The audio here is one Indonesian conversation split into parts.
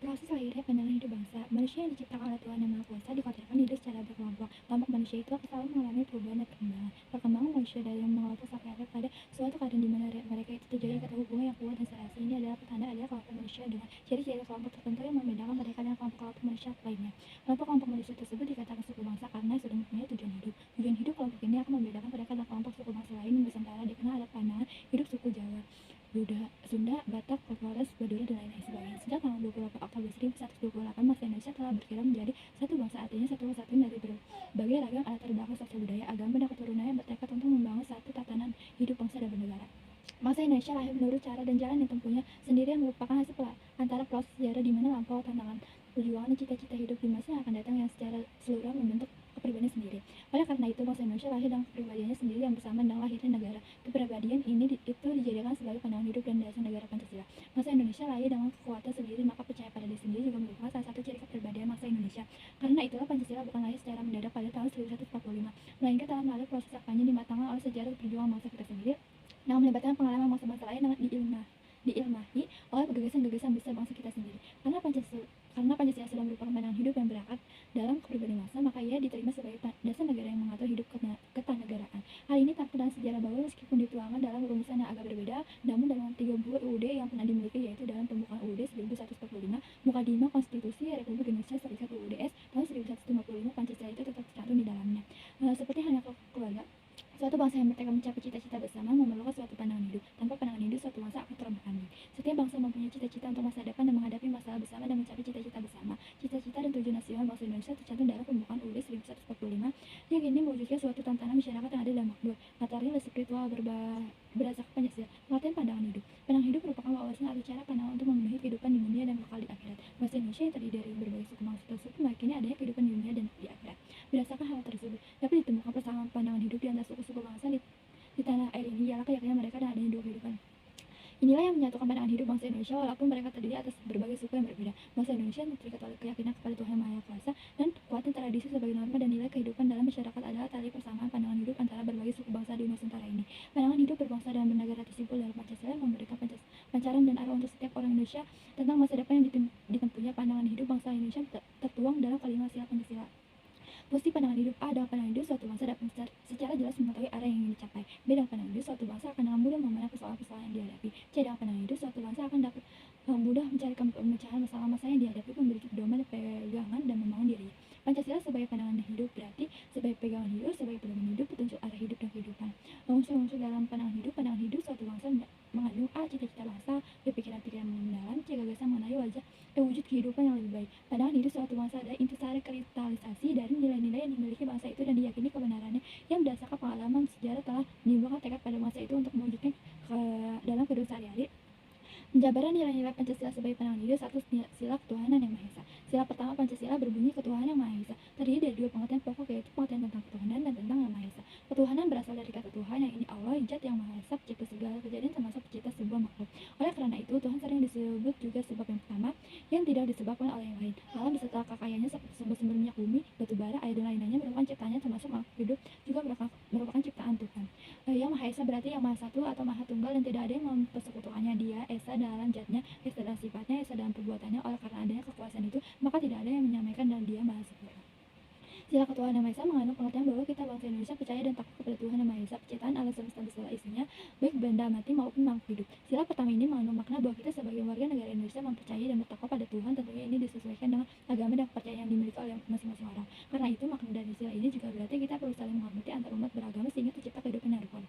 Proses lahirnya pandangan hidup bangsa. Manusia yang diciptakan oleh Tuhan Yang Maha Kuasa dikodrakan hidup secara berkelompok. Kelompok manusia itu akan selalu mengalami perubahan dan perkembangan. Perkembangan manusia dari yang mengelompok sampai akhir pada suatu keadaan di mana mereka itu terjadi kata hubungan yang kuat dan serasi. Ini adalah petanda adanya kelompok manusia dengan ciri-ciri kelompok tertentu yang membedakan mereka dengan kelompok-kelompok manusia lainnya. Kelompok-kelompok manusia tersebut dikatakan suku bangsa karena sudah mempunyai tujuan hidup. Tujuan hidup kelompok ini akan membedakan mereka dengan kelompok suku bangsa lain di Nusantara dikenal ada pandangan hidup suku Jawa, Buddha, Sunda, Batak, Flores, Madura, dan lain-lain sebagainya. Sejak tanggal 28 Oktober 1128, bangsa Indonesia telah berkembang menjadi satu bangsa, artinya satu kesatuan dari berbagai ragam latar belakang sosial budaya, agama, dan keturunan yang bertekad untuk membangun satu tatanan hidup bangsa dan bernegara. Bangsa Indonesia lahir menurut cara dan jalan yang tempuhnya sendiri yang merupakan hasil antara proses sejarah di mana lampau tantangan perjuangan dan cita-cita hidup di masa yang akan datang yang secara keseluruhan membentuk kepribadian sendiri. Oleh karena itu, bangsa Indonesia lahir dengan kepribadiannya sendiri yang bersamaan dengan lahirnya negara. Kepribadian ini itu dijadikan sebagai pandangan hidup dan dasar negara Pancasila. Bangsa Indonesia lahir dengan kekuatan sendiri, maka percaya pada diri sendiri juga merupakan salah satu ciri kepribadian bangsa Indonesia. Karena itulah Pancasila bukan lahir secara mendadak pada tahun 1145, melainkan telah melalui proses yang dimatangkan oleh sejarah perjuangan bangsa kita sendiri dengan melibatkan pengalaman bangsa-bangsa lain dengan diilmahi oleh gagasan-gagasan besar bangsa kita sendiri. Karena Pancasila sudah merupakan pandangan hidup yang berakar dalam kepribadian bangsa, maka ia diterima sebagai dasar negara yang mengatur hidup ketatanegaraan. Hal ini tampak dalam sejarah bahwa meskipun dituangkan dalam rumusan yang agak berbeda, namun dalam 3 buku UUD yang pernah dimiliki, yaitu dalam pembukaan UUD 1145, Mukadimah Konstitusi Republik Indonesia Serikat UUDS tahun 1155, Pancasila itu tetap tercantum di dalamnya. Seperti halnya keluarga, suatu bangsa yang bertekad mencapai cita-cita bersama memerlukan suatu pandangan hidup. Tanpa pandangan hidup, suatu bangsa akan terombang-ambing. Setiap bangsa mempunyai cita-cita untuk masa depan dan menghadapi masalah bersama dan mencapai cita-cita bersama. Cita-cita dan tujuan nasional bangsa Indonesia tercantum dalam pembukaan UUD 1145 yang ini mewujudkan suatu tantangan masyarakat yang adil dan makmur, material dan spiritual berdasarkan Pancasila. Pengertian pandangan hidup. Pandangan hidup merupakan wawasan atau cara pandangan untuk memenuhi kehidupan di dunia dan kekal di akhirat. Bangsa Indonesia yang terdiri dari berbagai suku bangsa tersebut meyakini adanya kehidupan di dunia dan di akhirat. Berdasarkan hal tersebut, dapat ditemukan persamaan pandangan hidup di antara suku-suku bangsa di tanah air ini, ialah keyakinan mereka dan adanya dua kehidupan. Inilah yang menyatukan pandangan hidup bangsa Indonesia walaupun mereka terdiri atas berbagai suku yang berbeda. Bangsa Indonesia terikat oleh keyakinan kepada Tuhan Yang Maha Kuasa dan kuatnya tradisi sebagai norma dan nilai kehidupan dalam masyarakat adalah tali persamaan pandangan hidup antara berbagai suku bangsa di Nusantara ini. Pandangan hidup berbangsa dan bernegara tersimpul dalam Pancasila yang memberikan pancaran dan arah untuk setiap orang Indonesia tentang masa depan yang ditempuhnya. Pandangan hidup bangsa Indonesia tertuang dalam kalimat sila Pancasila. Fungsi pandangan hidup. A. Dalam pandangan hidup, suatu bangsa dapat secara jelas mengetahui arah yang ingin dicapai. B. Dalam pandangan hidup, suatu bangsa akan dengan mudah memandang persoalan-persoalan yang dihadapi. C. Dalam pandangan hidup, suatu bangsa akan dapat mudah mencari pemecahan masalah-masalah yang dihadapi, memiliki pedoman dan pegangan dan membangun dirinya. Pancasila sebagai pandangan hidup berarti sebagai pegangan hidup, sebagai pedoman hidup, petunjuk arah hidup dan kehidupan. Unsur-unsur dalam pandangan hidup suatu bangsa mengandung A. Cita-cita bangsa, B. Pikiran-pikiran mendalam, C. Gagasan mengenai wujud kehidupan yang lebih baik. Pandangan hidup suatu bangsa adalah intisari kristalisasi dari nilai-nilai yang dimiliki bangsa itu dan diyakini kebenarannya yang berdasarkan pengalaman sejarah telah menimbulkan tekad pada bangsa itu untuk mewujudkan dalam kehidupan sehari-hari. Penjabaran nilai-nilai Pancasila sebagai pandangan hidup. Satu, sila ketuhanan yang Maha Esa. Sila pertama Pancasila berbunyi ketuhanan yang Maha Esa. Terdiri dari dua pengertian pokok, yaitu pengertian tentang ketuhanan dan tentang yang Maha Esa. Ketuhanan berasal dari kata Tuhan, yang ini Allah, zat yang Maha Esa, pencipta segala kejadian termasuk pencipta sebuah makhluk. Oleh karena itu, Tuhan sering disebut juga sebab yang pertama yang tidak disebabkan oleh yang lain. Alam beserta kekayaannya sumber-sumber minyak bumi, batu bara, air dan lain-lainnya merupakan ciptaannya termasuk makhluk hidup juga merupakan ciptaan Tuhan. Yang Maha Esa berarti yang Maha Satu atau Maha Tunggal dan tidak ada yang mempersekutukannya. Dia Esa dalam zatnya, Esa dalam sifatnya, Esa dalam perbuatannya. Oleh karena adanya kekuasaan itu, maka tidak ada yang menyamakan dan dia Maha Sempurna. Sila ketuhanan Yang Maha Esa mengandung pengertian bahwa kita bangsa Indonesia percaya dan takut kepada Tuhan Yang Maha Esa, penciptaan alam semesta beserta isinya, baik benda mati maupun makhluk hidup. Sila pertama ini mengandung makna bahwa kita sebagai warga negara Indonesia mempercayai dan bertakwa pada Tuhan. Tentunya ini disesuaikan dengan agama dan kepercayaan yang dimiliki oleh masing-masing orang. Karena itu, makna dari sila ini juga berarti kita perlu saling menghormati antar umat beragama sehingga tercipta kehidupan yang rukun.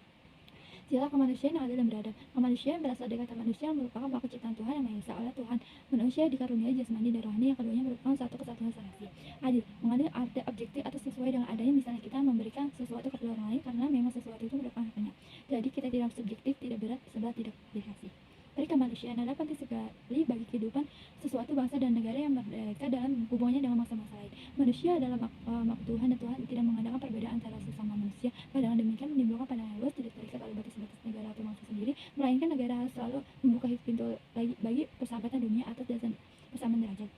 Sila kemanusiaan yang adil dan beradab. Kemanusiaan berasal dari kata manusia yang merupakan makhluk ciptaan Tuhan Yang Maha Esa. Oleh Tuhan, manusia dikaruniai jasmani dan rohani, yang keduanya merupakan satu kesatuan serasi. Adil mengandung arti objektif atau sesuai dengan adanya, misalnya kita memberikan sesuatu kepada orang lain karena memang sesuatu itu merupakan haknya. Jadi kita tidak subjektif, tidak berat sebelah, tidak dikasih. Dari kemanusiaan adalah penting sekali bagi kehidupan sesuatu bangsa dan negara yang merdeka dalam hubungannya dengan bangsa-bangsa lain. Manusia adalah makhluk Tuhan dan Tuhan tidak mengadakan perbedaan antara sesama manusia. Pandangan demikian menimbulkan pandangan luas, tidak terikat oleh batas-batas negara atau bangsa sendiri, melainkan negara harus selalu membuka pintu bagi persahabatan dunia atas dasar persamaan derajat.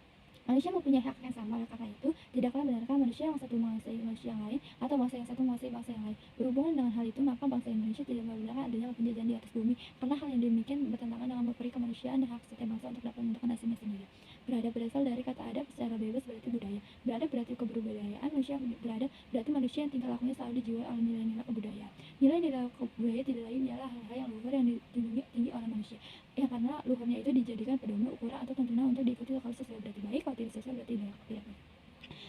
Manusia mempunyai hak yang sama. Oleh karena itu, tidaklah benarkah manusia yang satu menguasai manusia yang lain atau bangsa yang satu menguasai bangsa yang lain. Berhubungan dengan hal itu, maka bangsa Indonesia tidak membenarkan adanya penjajahan di atas bumi, karena hal yang demikian bertentangan dengan memberi kemanusiaan dan hak setiap bangsa untuk dapat menentukan nasibnya sendiri. Beradab berasal dari kata adab, secara bebas berarti budaya. Beradab berarti keberbudayaan, manusia beradab berarti manusia yang tingkah lakunya selalu dijiwai oleh nilai-nilai kebudayaan. Nilai-nilai kebudayaan tidak lain ialah hal-hal yang luhur yang dijunjung tinggi oleh manusia. Ya karena luhurnya itu dijadikan pedoman, ukuran, atau tuntunan untuk diikuti. Kalau sesuai berarti baik, kalau tidak sesuai berarti tidak baik.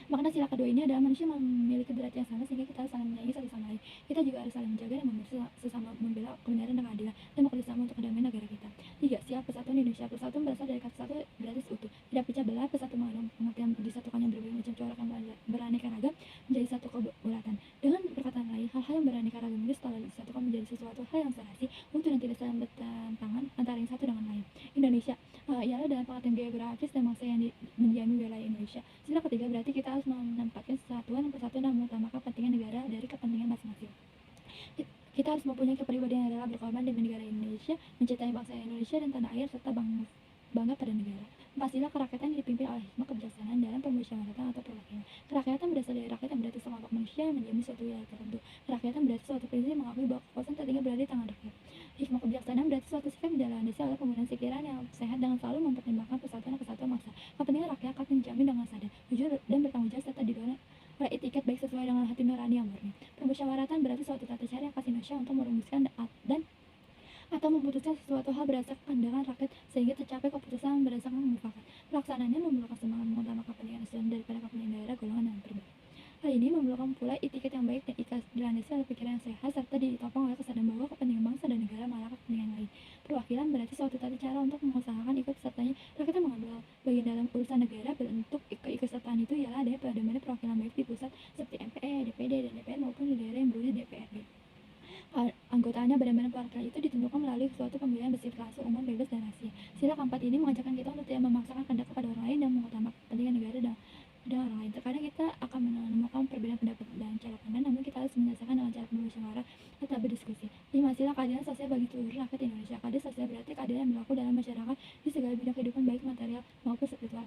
Makna sila kedua ini adalah manusia memiliki berat yang sama sehingga kita harus saling menyayangi satu sama lain. Kita juga harus saling menjaga dan membantu sesama, membela kebenaran dan keadilan, dan bekerja sama untuk kedamaian negara kita. 3. Siap persatuan Indonesia. Persatuan berasal dari kata satu, berarti seutuh. Tidak pecah belah, bersatu mengandung pengertian disatukannya berbagai macam corak yang beraneka ragam menjadi satu kebulatan. Dengan perkataan lain, hal-hal yang beraneka ragam ini setelah disatukan menjadi sesuatu hal yang serasi, utuh dan tidak saling bertentangan antara yang satu dengan lain. Indonesia ialah dalam pengertian geografis dan bangsa yang mendiami wilayah Indonesia. Sila ketiga berarti kita harus menempatkan kesatuan dan persatuan dan mengutamakan kepentingan negara dari kepentingan masing-masing. Kita harus mempunyai kepribadian yang rela berkorban demi negara Indonesia, mencintai bangsa Indonesia dan tanah air, serta bangga pada negara. 4. Sila kerakyatan yang dipimpin oleh hikmah kebijaksanaan dalam pemusyawaratan atau perwakilan. Kerakyatan berasal dari rakyat yang berarti sekelompok manusia yang mendiami suatu wilayah tertentu. Kerakyatan berarti suatu prinsip mengakui bahwa kekuasaan tertinggi berada di tangan rakyat. Hikmah kebijaksanaan berarti suatu sikap yang dilandasi oleh penggunaan pikiran yang sehat dengan selalu mempertimbangkan persatuan dan kesatuan bangsa. Kepentingan rakyat akan dijamin dengan sadar, jujur, dan bertanggung jawab, serta didorong oleh etiket baik sesuai dengan hati nurani yang murni. Permusyawaratan berarti suatu tata cara yang khas Indonesia untuk merumuskan dan atau memutuskan sesuatu hal berdasarkan pandangan rakyat sehingga tercapai keputusan berdasarkan mufakat. Pelaksanaannya memerlukan semangat mengutamakan kepentingan nasional daripada kepentingan daerah, golongan, dan pribadi. Hal ini memerlukan pula etiket yang baik dan ikhlas, dilandasi oleh pikiran yang sehat, serta ditopang oleh kesadaran bahwa kepentingan bangsa dan negara malah kepentingan lain. Perwakilan berarti suatu tata cara untuk mengusahakan ikut sertanya rakyat yang mengambil bagian dalam urusan negara. Bentuk keikutsertaan itu ialah adanya pada perwakilan baik di pusat seperti MPR, DPD, dan DPR maupun di daerah yang berusia DPRD. Anggotanya badan-badan perwakilan itu ditentukan melalui suatu pemilihan bersifat langsung, umum, bebas, dan rahasia. Sila keempat ini mengajarkan kita untuk tidak memaksakan kehendak kepada orang lain dan mengutamakan kepentingan negara dan orang lain. Terkadang kita akan menemukan perbedaan pendapat dan cara pandang, namun kita harus menyelesaikan dengan cara bermusyawarah atau berdiskusi. 5. Sila keadilan sosial bagi seluruh rakyat Indonesia. Keadilan sosial berarti keadilan yang berlaku dalam masyarakat di segala bidang kehidupan baik material maupun spiritual.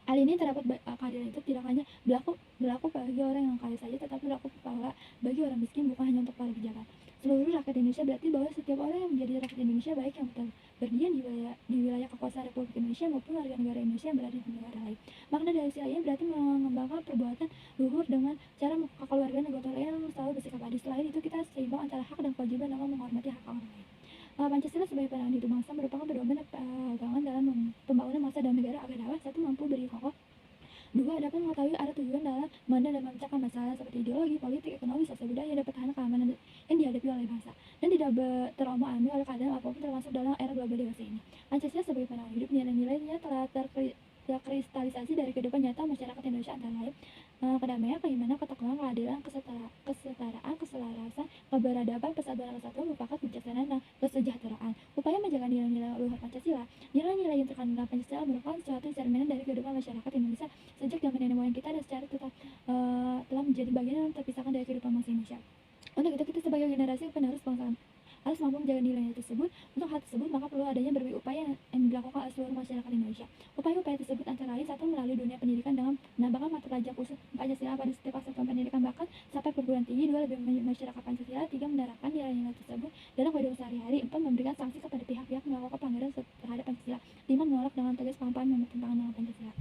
Hal ini terdapat keadilan itu tidak hanya berlaku bagi orang yang kaya saja, tetapi berlaku pula bagi orang miskin, bukan hanya untuk para pejabat. Seluruh rakyat Indonesia berarti bahwa setiap orang yang menjadi rakyat Indonesia, baik yang berdiam di wilayah kekuasaan Republik Indonesia maupun warga negara Indonesia yang berada di negara lain. Makna dari sila ini berarti mengembangkan perbuatan luhur dengan cara kekeluargaan dan gotong royong selalu bersikap adil. Selain itu, kita seimbang antara hak dan kewajiban dalam menghormati hak orang lain. Pancasila sebagai pandangan hidup bangsa merupakan pedoman dan pegangan dalam pembangunan bangsa dan negara agar dapat 1. Mampu berdiri kokoh, 2. Dapat mengetahui arah tujuan dalam memandang dan memecahkan masalah seperti ideologi, politik, ekonomi, sosial, budaya, dan pertahanan keamanan yang dihadapi oleh bangsa, dan tidak terombang-ambing oleh keadaan apapun termasuk dalam era globalisasi ini. Pancasila sebagai pandangan hidup, nilai-nilainya telah terkristalisasi dari kehidupan nyata masyarakat Indonesia, antara lain kedamaian, keimanan, ketakwaan, keadilan, kesetaraan, keselarasan, keberadaban, persatuan, kesatuan, mufakat, kebijaksanaan, dan kesejahteraan. Upaya menjaga nilai-nilai luhur Pancasila. Nilai-nilai yang terkandung dalam Pancasila merupakan suatu cerminan dari kehidupan masyarakat Indonesia sejak zaman nenek moyang kita, dan secara telah menjadi bagian yang terpisahkan dari kehidupan bangsa Indonesia. Untuk itu, kita sebagai generasi penerus bangsa harus mampu menjaga nilai tersebut. Untuk hal tersebut, maka perlu adanya berbagai upaya yang dilakukan oleh seluruh masyarakat Indonesia. Upaya-upaya tersebut antara lain: 1. Melalui dunia pendidikan dengan menambahkan mata pelajaran khusus Pancasila pada setiap satuan pendidikan bahkan sampai perguruan tinggi. 2. Lebih masyarakat Pancasila. 3. Menerapkan nilai-nilai tersebut dalam kehidupan sehari-hari. 4. Memberikan sanksi kepada pihak-pihak melakukan pelanggaran terhadap Pancasila. 5. Menolak dengan tegas paham-paham yang bertentangan dengan Pancasila.